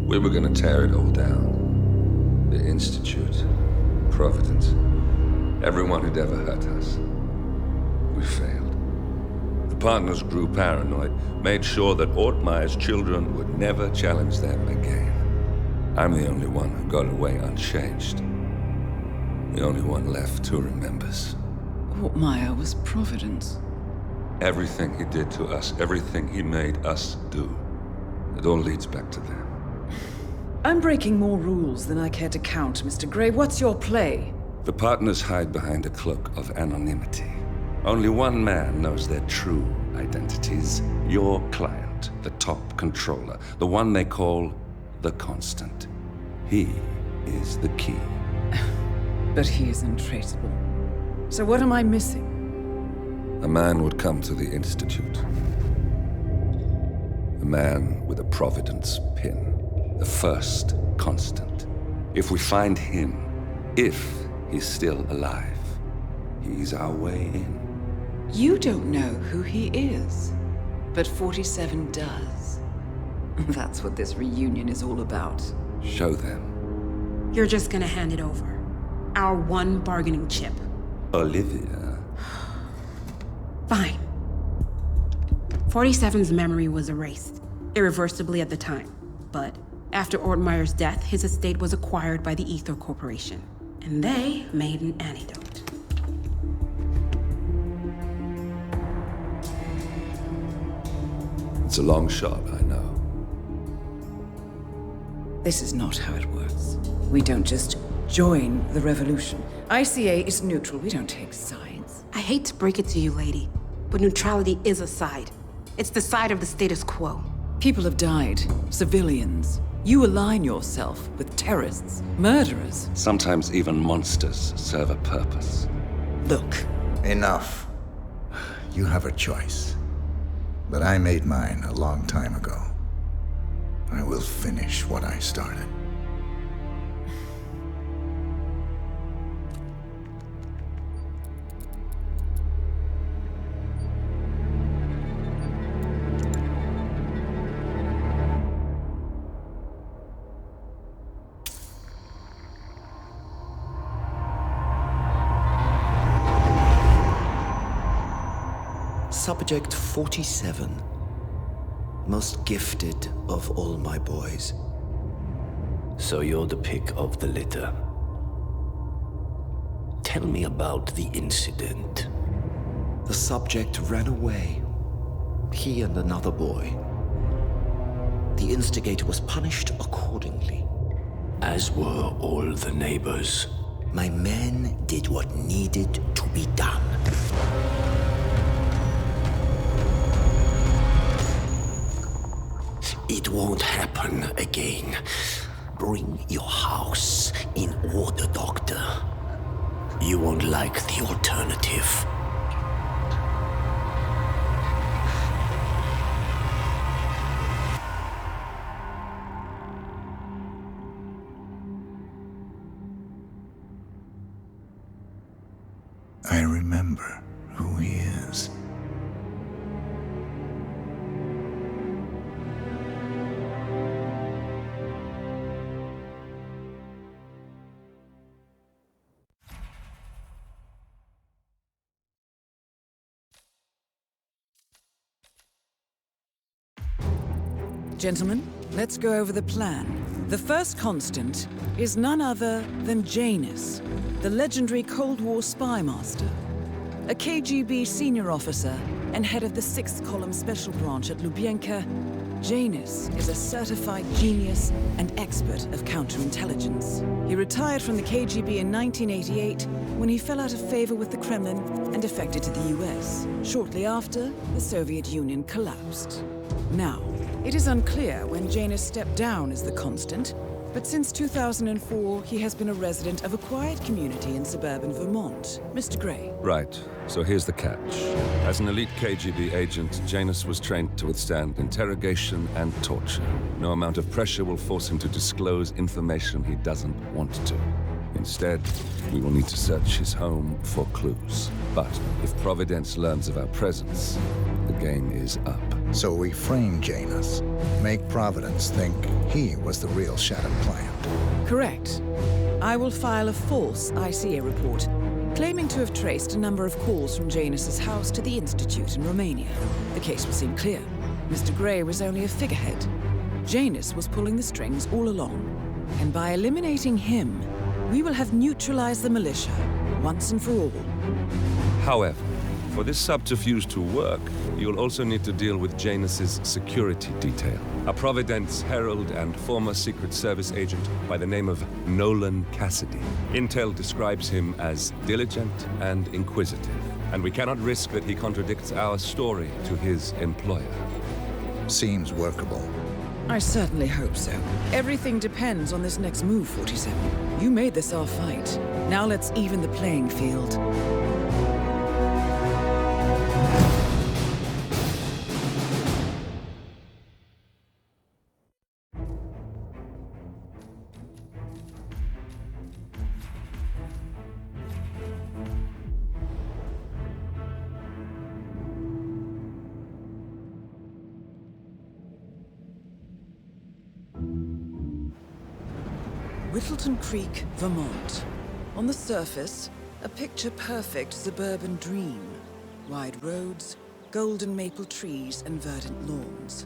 We were gonna tear it all down. The Institute, Providence, everyone who'd ever hurt us. We failed. The partners grew paranoid, made sure that Ortmeyer's children would never challenge them again. I'm the only one who got away unchanged. The only one left who remembers. Ortmeyer was Providence. Everything he did to us, everything he made us do, it all leads back to them. I'm breaking more rules than I care to count, Mr. Gray. What's your play? The partners hide behind a cloak of anonymity. Only one man knows their true identities. Your client, the top controller, the one they call the Constant. He is the key. But he is untraceable. So what am I missing? A man would come to the Institute. A man with a Providence pin. The first Constant. If we find him, if he's still alive, he's our way in. You don't know who he is, but 47 does. That's what this reunion is all about. Show them. You're just gonna hand it over. Our one bargaining chip. Olivia. Fine. 47's memory was erased, irreversibly at the time. But after Ortmeyer's death, his estate was acquired by the Ether Corporation. And they made an antidote. It's a long shot, I know. This is not how it works. We don't just join the revolution. ICA is neutral. We don't take sides. I hate to break it to you, lady, but neutrality is a side. It's the side of the status quo. People have died. Civilians. You align yourself with terrorists, murderers. Sometimes even monsters serve a purpose. Look. Enough. You have a choice. But I made mine a long time ago. I will finish what I started. Subject 47. Most gifted of all my boys. So you're the pick of the litter. Tell me about the incident. The subject ran away. He and another boy. The instigator was punished accordingly. As were all the neighbors. My men did what needed to be done. It won't happen again. Bring your house in order, Doctor. You won't like the alternative. I remember who he is. Gentlemen, let's go over the plan. The first Constant is none other than Janus, the legendary Cold War spy master, a KGB senior officer and head of the 6th Column Special Branch at Lubyanka. Janus is a certified genius and expert of counterintelligence. He retired from the KGB in 1988 when he fell out of favor with the Kremlin and defected to the US. Shortly after, the Soviet Union collapsed. Now, it is unclear when Janus stepped down as the Constant, but since 2004, he has been a resident of a quiet community in suburban Vermont. Mr. Gray. Right, so here's the catch. As an elite KGB agent, Janus was trained to withstand interrogation and torture. No amount of pressure will force him to disclose information he doesn't want to. Instead, we will need to search his home for clues. But if Providence learns of our presence, the game is up. So we frame Janus, make Providence think he was the real Shadow client. Correct. I will file a false ICA report, claiming to have traced a number of calls from Janus's house to the Institute in Romania. The case will seem clear. Mr. Grey was only a figurehead. Janus was pulling the strings all along. And by eliminating him, we will have neutralized the militia, once and for all. However, for this subterfuge to work, you'll also need to deal with Janus's security detail. A Providence herald and former Secret Service agent by the name of Nolan Cassidy. Intel describes him as diligent and inquisitive, and we cannot risk that he contradicts our story to his employer. Seems workable. I certainly hope so. Everything depends on this next move, 47. You made this our fight. Now let's even the playing field. Whittleton Creek, Vermont. On the surface, a picture-perfect suburban dream. Wide roads, golden maple trees, and verdant lawns.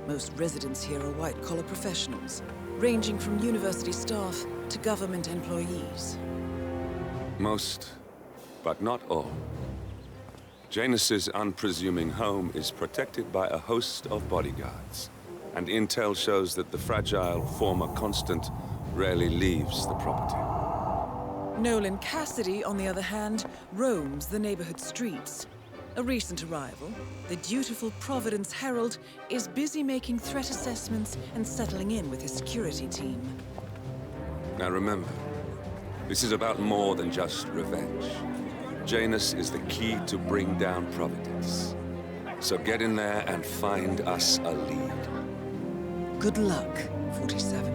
Most residents here are white-collar professionals, ranging from university staff to government employees. Most, but not all. Janus's unpresuming home is protected by a host of bodyguards, and intel shows that the fragile former Constant rarely leaves the property. Nolan Cassidy, on the other hand, roams the neighborhood streets. A recent arrival, the dutiful Providence Herald is busy making threat assessments and settling in with his security team. Now remember, this is about more than just revenge. Janus is the key to bring down Providence. So get in there and find us a lead. Good luck, 47.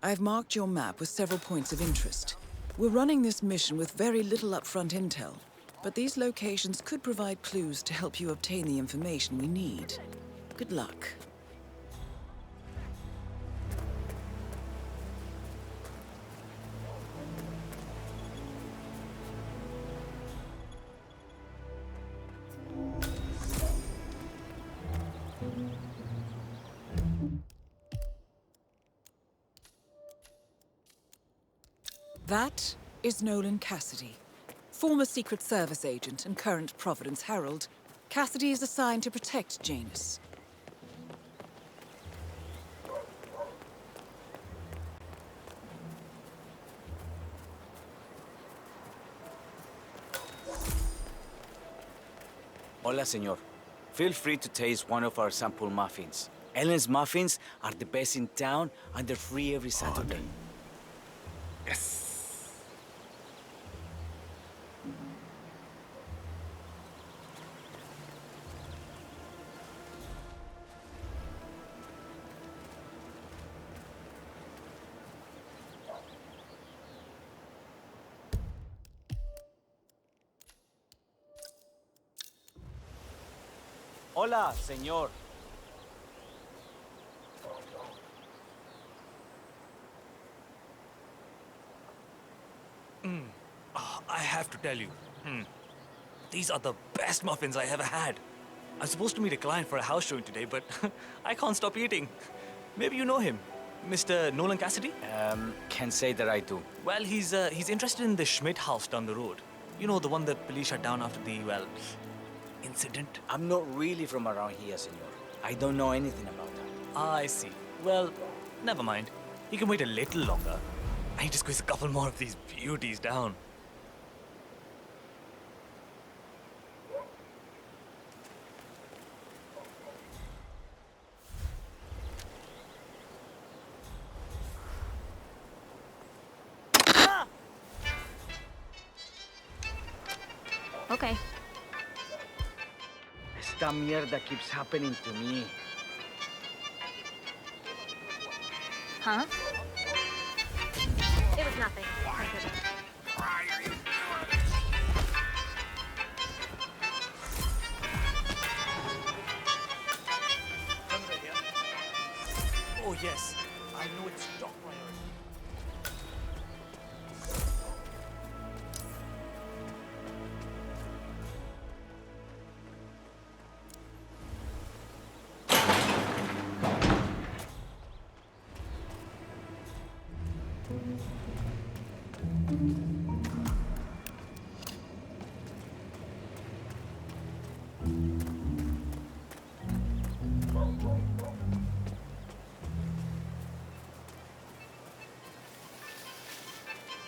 I've marked your map with several points of interest. We're running this mission with very little upfront intel, but these locations could provide clues to help you obtain the information we need. Good luck. That is Nolan Cassidy, former Secret Service agent and current Providence Herald. Cassidy is assigned to protect Janus. Hola, señor. Feel free to taste one of our sample muffins. Ellen's muffins are the best in town, and they're free every Saturday. Yes. Hola, señor. I have to tell you, these are the best muffins I ever had. I'm supposed to meet a client for a house showing today, but I can't stop eating. Maybe you know him, Mr. Nolan Cassidy? Can't say that I do. Well, he's interested in the Schmidt house down the road. You know, the one that police shut down after the, incident? I'm not really from around here, senor. I don't know anything about that. Ah, I see. Well, never mind. You can wait a little longer. I need to squeeze a couple more of these beauties down. Okay. Esta mierda keeps happening to me. Huh? It was nothing. My goodness. Oh yes, I know it's top priority.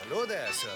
Hello there, sir.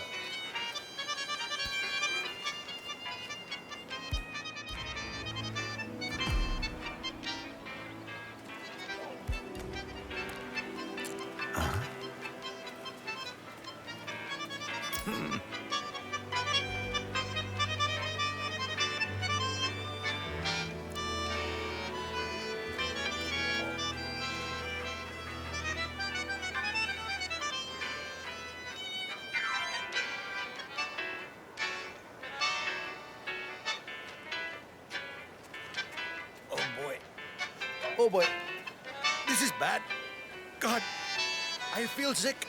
Oh boy. Oh boy. This is bad. God, I feel sick.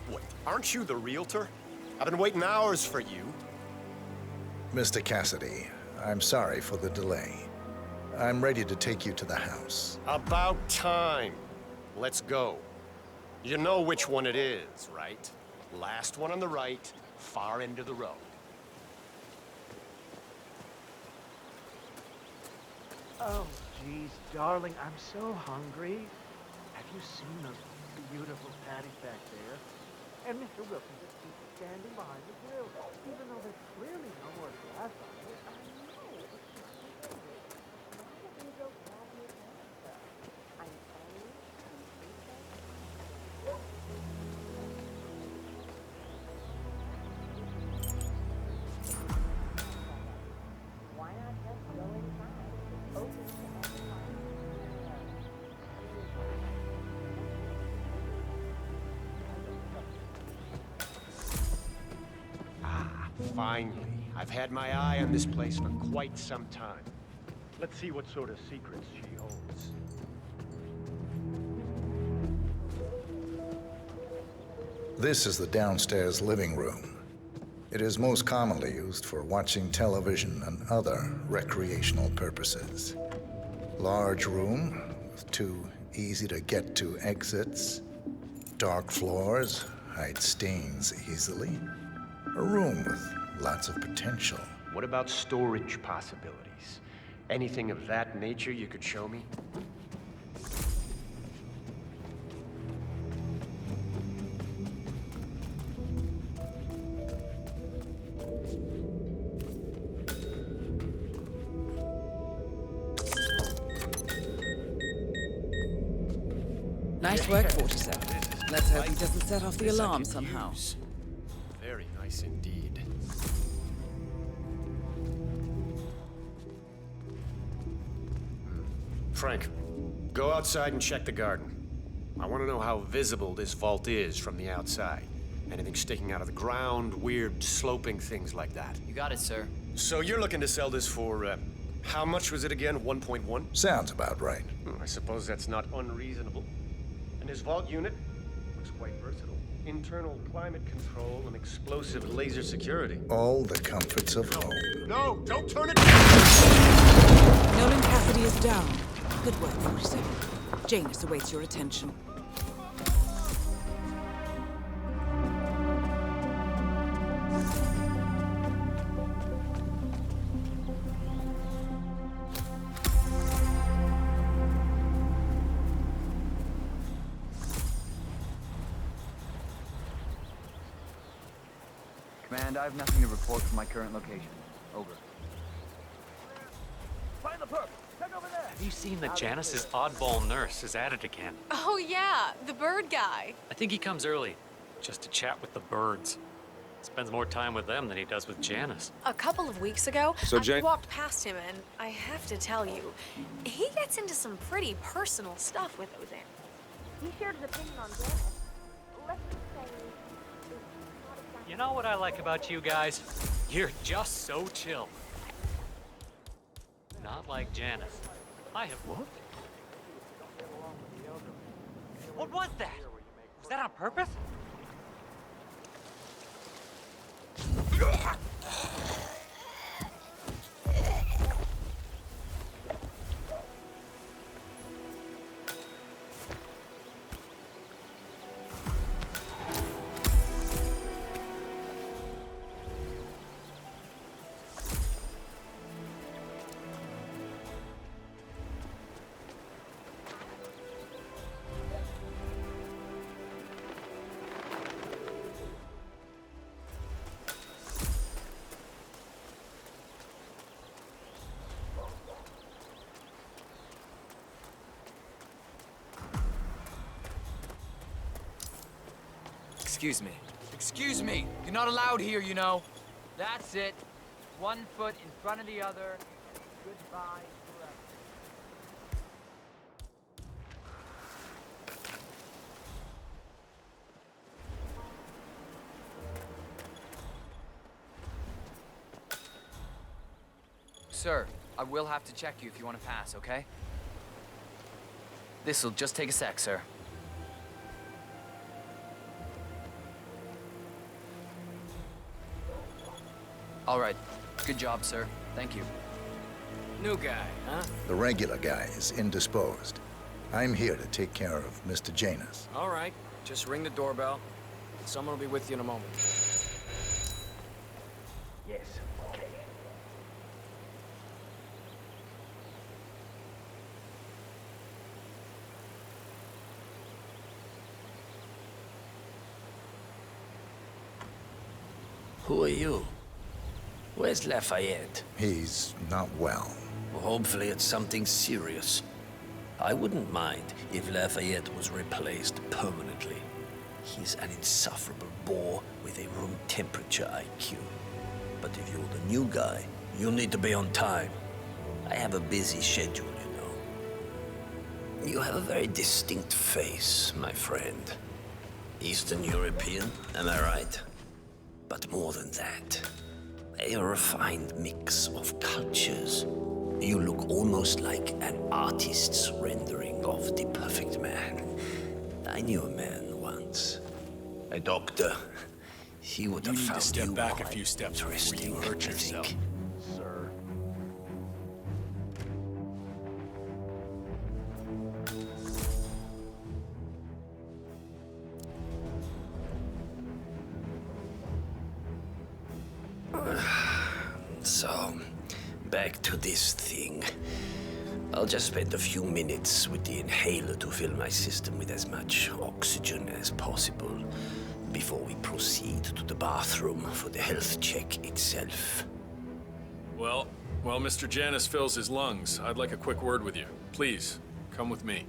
What, aren't you the realtor? I've been waiting hours for you. Mr. Cassidy, I'm sorry for the delay. I'm ready to take you to the house. About time. Let's go. You know which one it is, right? Last one on the right, far end of the road. Oh, geez, darling, I'm so hungry. Have you seen those beautiful patties back there? And Mr. Wilson just keeps standing behind the grill, even though there's clearly no more glass on it. I know, it's just so weird. Why don't you go tell me answer? I'm sorry. Why not just go inside? It's open to everyone. Finally. I've had my eye on this place for quite some time. Let's see what sort of secrets she holds. This is the downstairs living room. It is most commonly used for watching television and other recreational purposes. Large room with two easy-to-get-to exits. Dark floors hide stains easily. A room with lots of potential. What about storage possibilities? Anything of that nature you could show me? Nice work, 47. Let's hope he doesn't set off the alarm somehow. Very nice indeed. Frank, go outside and check the garden. I want to know how visible this vault is from the outside. Anything sticking out of the ground, weird sloping things like that. You got it, sir. So you're looking to sell this for, how much was it again? 1.1? Sounds about right. I suppose that's not unreasonable. And his vault unit looks quite versatile. Internal climate control and explosive laser security. All the comforts of home. No, don't turn it! Nolan Cassidy is down. Good work, 47. Janus awaits your attention. Command, I have nothing to report from my current location. Over. Find the perp! Check over there! Have you seen that Janice's oddball nurse is at it again? Oh yeah, the bird guy. I think he comes early, just to chat with the birds. Spends more time with them than he does with Janice. A couple of weeks ago, So I walked past him and I have to tell you, he gets into some pretty personal stuff with Ozan. He shared his opinion on Janice. Let's just say... You know what I like about you guys? You're just so chill. Not like Janice. I have... What? What was that? Was that on purpose? Excuse me. Excuse me! You're not allowed here, you know. That's it. 1 foot in front of the other. Goodbye forever. Sir, I will have to check you if you want to pass, okay? This'll just take a sec, sir. All right. Good job, sir. Thank you. New guy, huh? The regular guy is indisposed. I'm here to take care of Mr. Janus. All right. Just ring the doorbell. Someone will be with you in a moment. Yes, okay. Who are you? Where's Lafayette? He's not well. Well, hopefully it's something serious. I wouldn't mind if Lafayette was replaced permanently. He's an insufferable bore with a room temperature IQ. But if you're the new guy, you'll need to be on time. I have a busy schedule, you know. You have a very distinct face, my friend. Eastern European, am I right? But more than that, a refined mix of cultures. You look almost like an artist's rendering of the perfect man. I knew a man once. A doctor. He would have found step you back a few steps before you hurt yourself. Sir. So, back to this thing. I'll just spend a few minutes with the inhaler to fill my system with as much oxygen as possible before we proceed to the bathroom for the health check itself. Well, while Mr. Janus fills his lungs, I'd like a quick word with you. Please, come with me.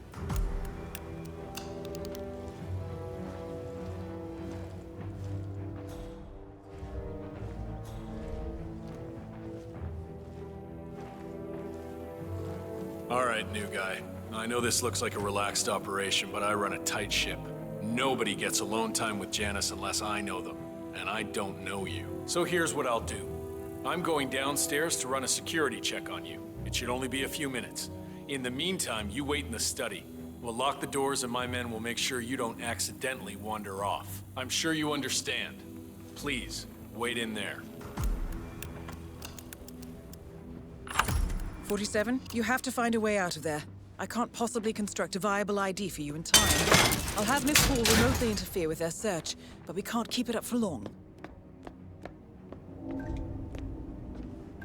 All right, new guy. I know this looks like a relaxed operation, but I run a tight ship. Nobody gets alone time with Janice unless I know them, and I don't know you. So here's what I'll do. I'm going downstairs to run a security check on you. It should only be a few minutes. In the meantime, you wait in the study. We'll lock the doors and my men will make sure you don't accidentally wander off. I'm sure you understand. Please, wait in there. 47, you have to find a way out of there. I can't possibly construct a viable ID for you in time. I'll have Miss Hall remotely interfere with their search, but we can't keep it up for long.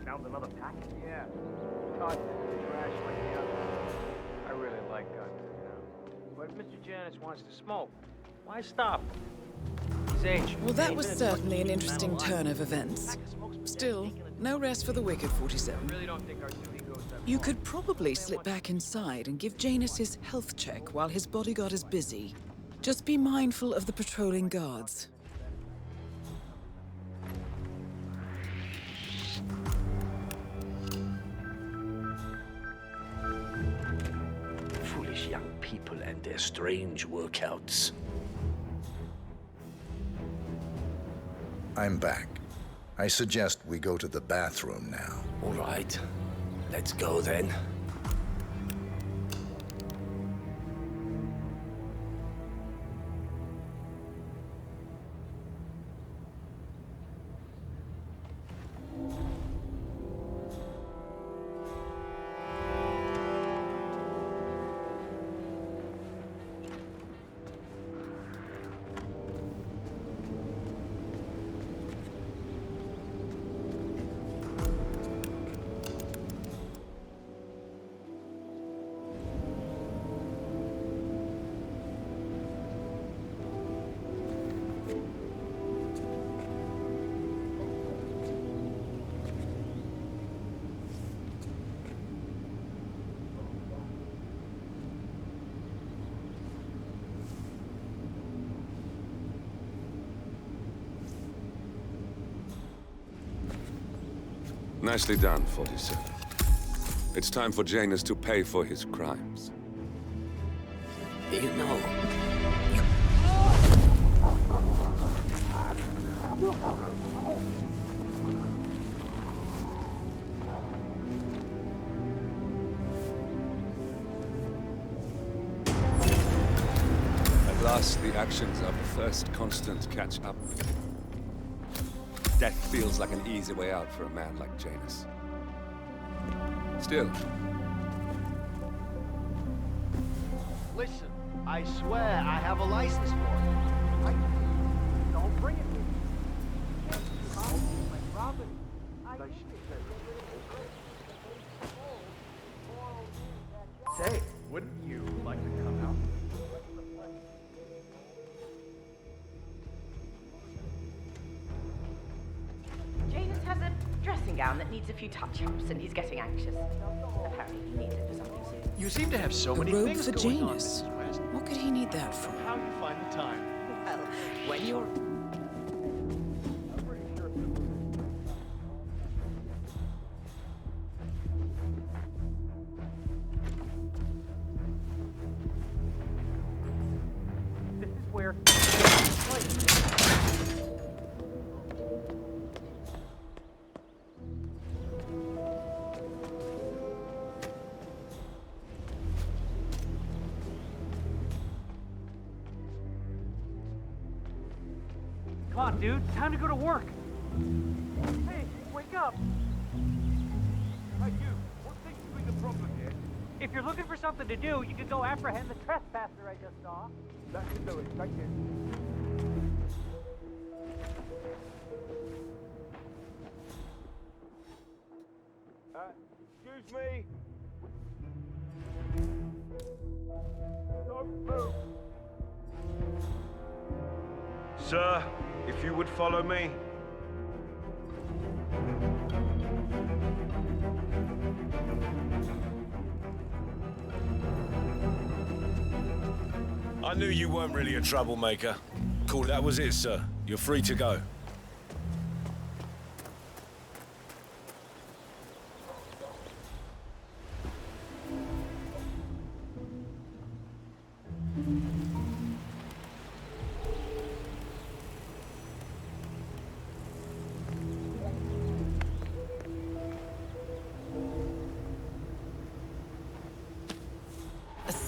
Found another package? Yeah. Tossed it in the trash like the others. I really like guns, you know. But Mr. Janice wants to smoke. Why stop? He's ancient. Well, that was certainly an interesting turn of events. Still, no rest for the wicked, 47. I really don't think our duty goes that You could probably slip back inside and give Janus his health check while his bodyguard is busy. Just be mindful of the patrolling guards. Foolish young people and their strange workouts. I'm back. I suggest we go to the bathroom now. All right. Let's go then. Nicely done, 47. It's time for Janus to pay for his crimes. You know... At last, the actions of the first constant catch up. Death feels like an easy way out for a man like Janus. Still. Listen, I swear I have a license for it. Don't bring it with you. Robin, say, wouldn't you like to come out? Janus has a dressing gown that needs a few touch-ups, and he's getting anxious. Apparently, he needs it for something soon. You seem to have so many robe things for going on, Janus. Mrs. West. What could he need that for? How do you find the time? Well, when you're... This is where... Come on, dude. Time to go to work. Hey, wake up. Hey, you. What seems to be the problem here? If you're looking for something to do, you could go apprehend the trespasser I just saw. That should do it. Thank you. Excuse me. Don't move. Sir, if you would follow me. I knew you weren't really a troublemaker. Cool, that was it, sir. You're free to go.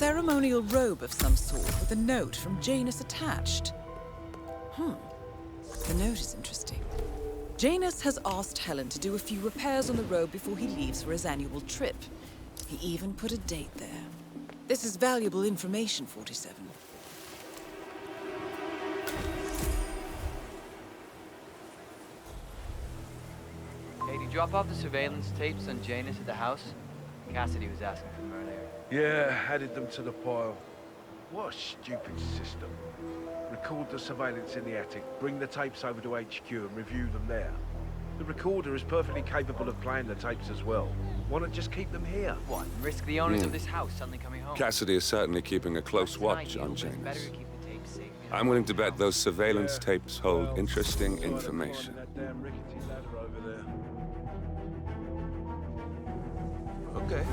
ceremonial robe of some sort with a note from Janus attached. The note is interesting. Janus has asked Helen to do a few repairs on the robe before he leaves for his annual trip. He even put a date there. This is valuable information, 47. Katie, drop off the surveillance tapes on Janus at the house. Cassidy was asking for them earlier. Yeah, added them to the pile. What a stupid system. Record the surveillance in the attic, bring the tapes over to HQ and review them there. The recorder is perfectly capable of playing the tapes as well. Why not just keep them here? What, and risk the owners of this house suddenly coming home? Cassidy is certainly keeping a close watch on Janus. I'm willing to bet those surveillance tapes hold interesting information. That damn rickety ladder over there. Okay.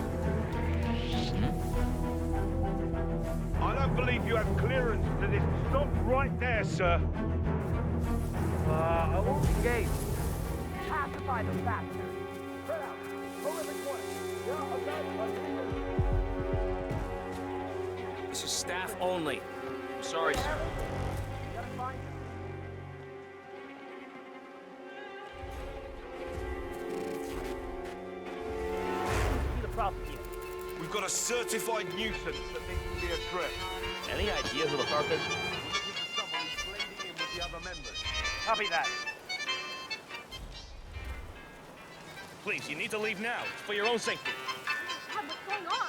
I don't believe you have clearance to this. Stop right there, sir. I won't engage. Pacify the bastard. Spread out. Go every corner. Yeah, okay. This is staff only. I'm sorry, sir. We've got a certified nuisance that needs to be addressed. Any idea who the perp is? This is someone who's blending in with the other members. Copy that. Please, you need to leave now. It's for your own safety. God, what's going on?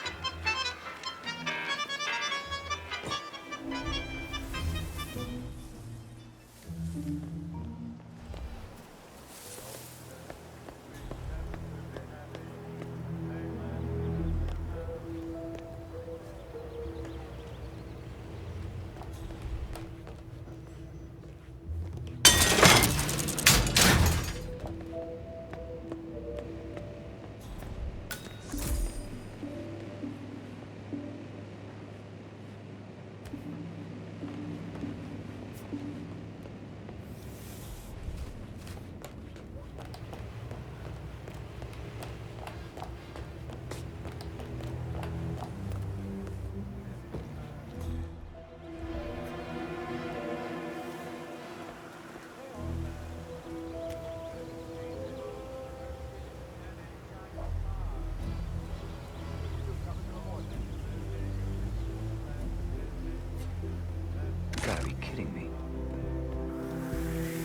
Gotta be kidding me.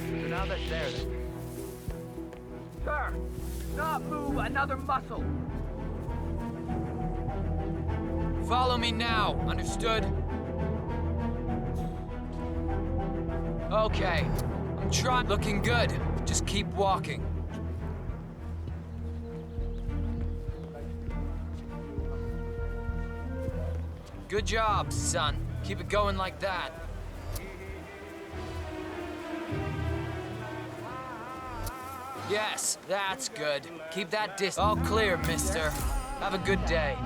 So now that's there, then. Sir, do not move another muscle. Follow me now, understood? Okay, I'm trying. Looking good. Just keep walking. Good job, son. Keep it going like that. Yes, that's good. Keep that distance. All clear, mister. Have a good day.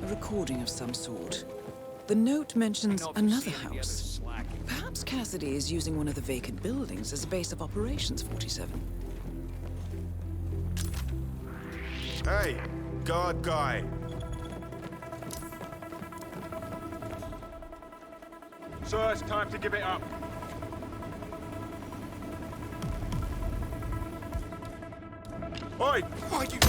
Recording of some sort. The note mentions another house. Perhaps Cassidy is using one of the vacant buildings as a base of operations, 47. Hey, guard guy. Sir, it's time to give it up. Boyd! Why you...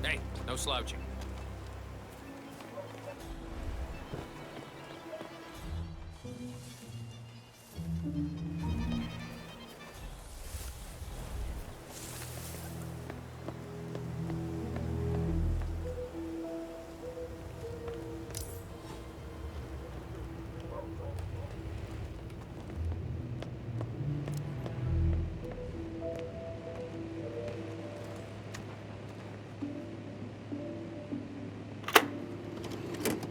Hey, no slouching.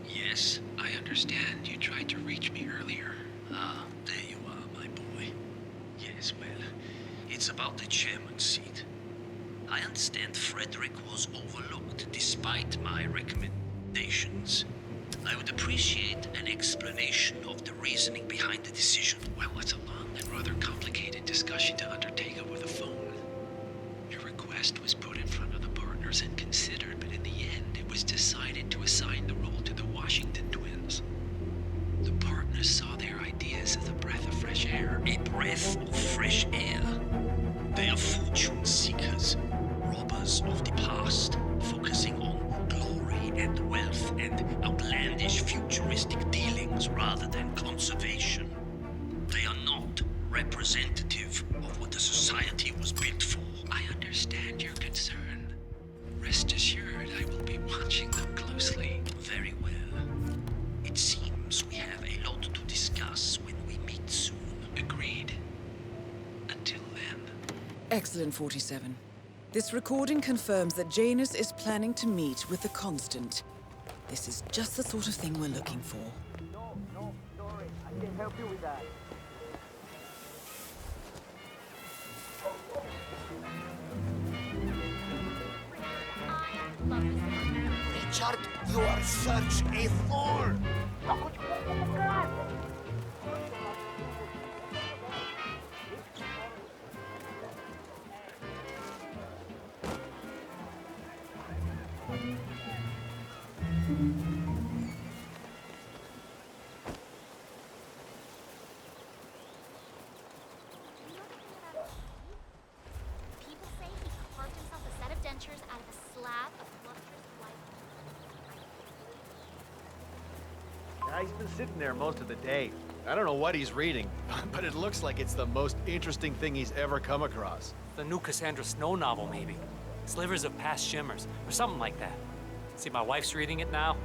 Yes, I understand. You tried to reach me earlier. Ah, there you are, my boy. Yes, well, it's about the chairman's seat. I understand Frederick was overlooked despite my recommendations. I would appreciate an explanation of the reasoning behind the decision. Well, that's a long and rather complicated discussion to undertake over the phone. Your request was put in front of the partners and considered, but in the end, it was decided to assign the role to the Washington twins. The partners saw their ideas as a breath of fresh air. A breath of fresh air? They are fortune seekers, robbers of the past, focusing on glory and wealth and outlandish futuristic dealings rather than conservation. They are not representative of what the society was built for. I understand your concern. Rest assured, I will be watching them closely. Very well. It seems we have a lot to discuss when we meet soon. Agreed. Until then. Excellent, 47. This recording confirms that Janus is planning to meet with the Constant. This is just the sort of thing we're looking for. No, sorry. I can't help you with that. Richard, you are such a fool! People say he carved himself a set of dentures out of a slab of lustrous white. Yeah, he's been sitting there most of the day. I don't know what he's reading, but it looks like it's the most interesting thing he's ever come across. The new Cassandra Snow novel, maybe. Slivers of Past Shimmers, or something like that. See, my wife's reading it now.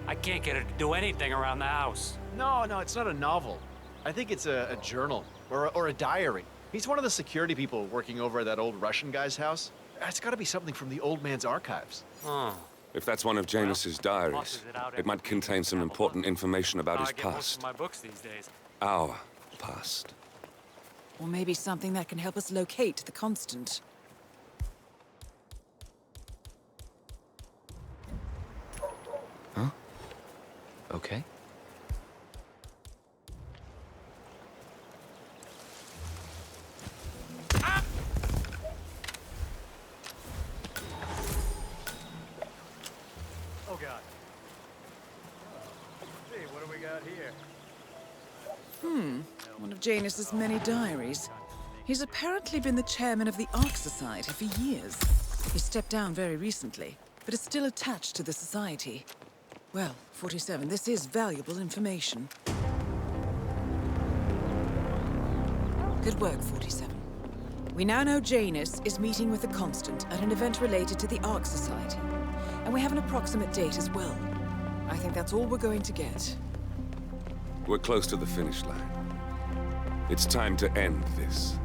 I can't get her to do anything around the house. No, it's not a novel. I think it's a journal, or a diary. He's one of the security people working over at that old Russian guy's house. It's gotta be something from the old man's archives. Oh. If that's one of Janus's diaries, it might contain some important information about his I get most past. of my books these days. Our past. Or maybe something that can help us locate the Constant. Huh? Okay. Oh, God. Let's see, what do we got here? One of Janus's many diaries. He's apparently been the chairman of the Ark Society for years. He stepped down very recently, but is still attached to the society. Well, 47, this is valuable information. Good work, 47. We now know Janus is meeting with the Constant at an event related to the Ark Society. And we have an approximate date as well. I think that's all we're going to get. We're close to the finish line. It's time to end this.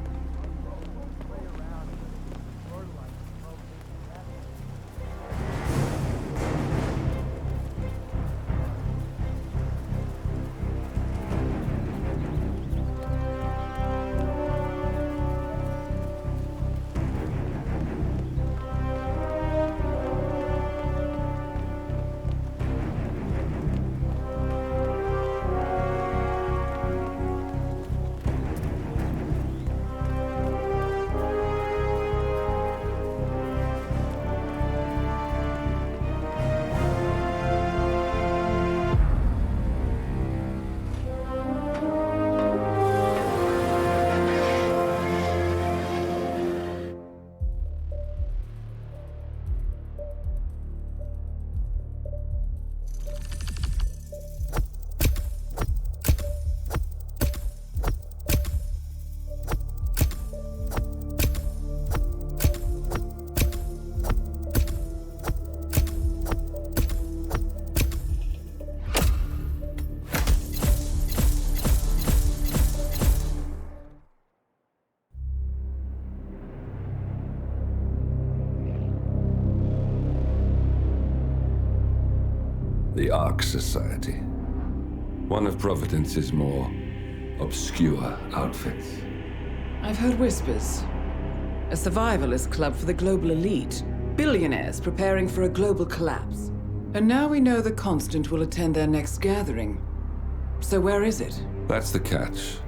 The Ark Society. One of Providence's more obscure outfits. I've heard whispers. A survivalist club for the global elite. Billionaires preparing for a global collapse. And now we know the Constant will attend their next gathering. So where is it? That's the catch.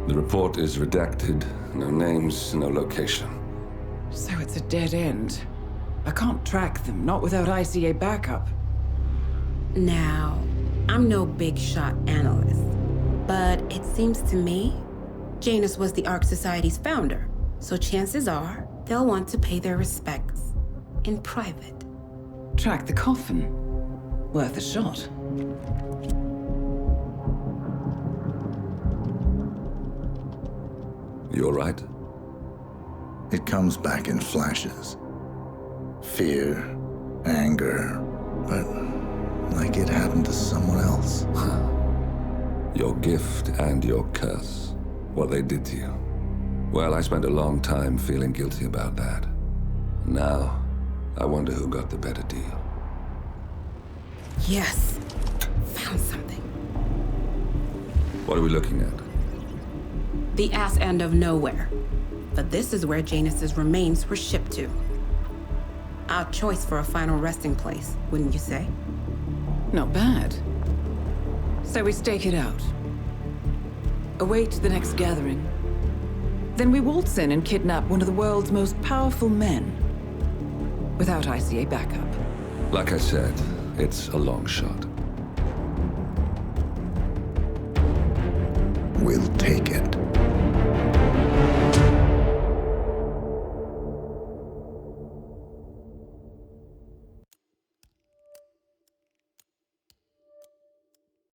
The report is redacted. No names, no location. So it's a dead end. I can't track them, not without ICA backup. Now, I'm no big shot analyst, but it seems to me Janus was the Ark Society's founder, so chances are they'll want to pay their respects in private. Track the coffin. Worth a shot. You all right? It comes back in flashes. Fear, anger, but like it happened to someone else. Your gift and your curse. What they did to you. Well, I spent a long time feeling guilty about that. Now, I wonder who got the better deal. Yes. Found something. What are we looking at? The ass end of nowhere. But this is where Janus's remains were shipped to. Our choice for a final resting place, wouldn't you say? Not bad. So we stake it out. Await the next gathering. Then we waltz in and kidnap one of the world's most powerful men. Without ICA backup. Like I said, it's a long shot.